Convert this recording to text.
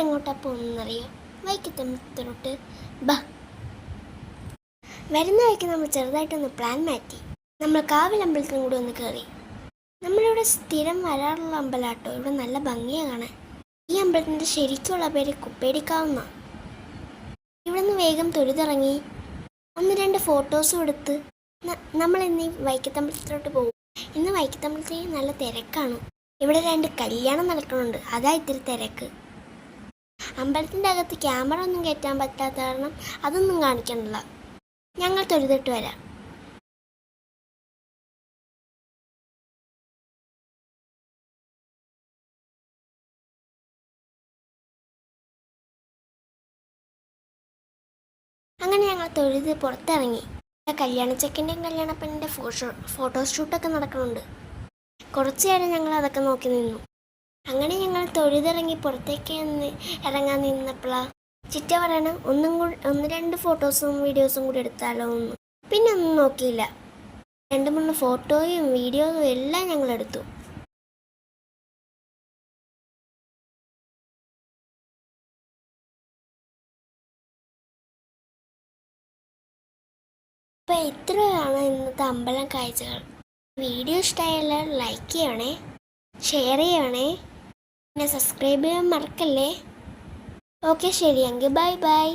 എങ്ങോട്ടാ പോകുന്നറിയോ? വൈക്കത്തമ്പലത്തിലോട്ട്. ബാ. വരുന്ന വഴിക്ക് നമ്മൾ ചെറുതായിട്ടൊന്ന് പ്ലാൻ മാറ്റി. നമ്മൾ കാവിലമ്പലത്തിനും കൂടി ഒന്ന് കയറി. നമ്മളിവിടെ സ്ഥിരം വരാറുള്ള അമ്പലാട്ടോ. ഇവിടെ നല്ല ഭംഗിയാണ് കാണാൻ. ഈ അമ്പലത്തിൻ്റെ ശരിക്കുള്ള പേര് കുപ്പേടിക്കാവുന്ന. ഇവിടെ നിന്ന് വേഗം തൊഴുതിറങ്ങി 1-2 ഫോട്ടോസും എടുത്ത് നമ്മൾ ഇന്ന് വൈക്കത്തമ്പലത്തിലോട്ട് പോകും. ഇന്ന് വൈക്കത്തമ്പലത്തിൽ നല്ല തിരക്കാണ്. ഇവിടെ 2 കല്യാണം നടക്കുന്നുണ്ട്, അതാ ഇത്തിരി തിരക്ക്. അമ്പലത്തിൻ്റെ അകത്ത് ക്യാമറ ഒന്നും കയറ്റാൻ പറ്റാത്ത കാരണം അതൊന്നും കാണിക്കണില്ല. ഞങ്ങൾ തൊഴുതിട്ട് വരാം. അങ്ങനെ ഞങ്ങൾ തൊഴുത് പുറത്തിറങ്ങി. കല്യാണച്ചക്കൻ്റെയും കല്യാണപ്പെണ്ണിൻ്റെ ഫോട്ടോഷൂട്ടൊക്കെ നടക്കുന്നുണ്ട്. കുറച്ച് നേരം ഞങ്ങൾ അതൊക്കെ നോക്കി നിന്നു. അങ്ങനെ ഞങ്ങൾ തൊഴുതിറങ്ങി പുറത്തേക്ക് ഇറങ്ങാൻ നിന്നപ്പോഴാണ് ചിറ്റ പറയണം 1-2 ഫോട്ടോസും വീഡിയോസും കൂടി എടുത്താലോ എന്ന്. പിന്നെ ഒന്നും നോക്കിയില്ല. 2-3 ഫോട്ടോയും വീഡിയോയും എല്ലാം ഞങ്ങൾ എടുത്തു. അപ്പോൾ ഇത്രയാണ് ഇന്നത്തെ അമ്പലം കാഴ്ചകൾ. വീഡിയോ ഇഷ്ടമായാൽ ലൈക്ക് ചെയ്യണേ, ഷെയർ ചെയ്യണേ, പിന്നെ സബ്സ്ക്രൈബ് ചെയ്യാൻ മറക്കല്ലേ. ഓക്കെ, ശരി എങ്കിൽ ബൈ ബൈ.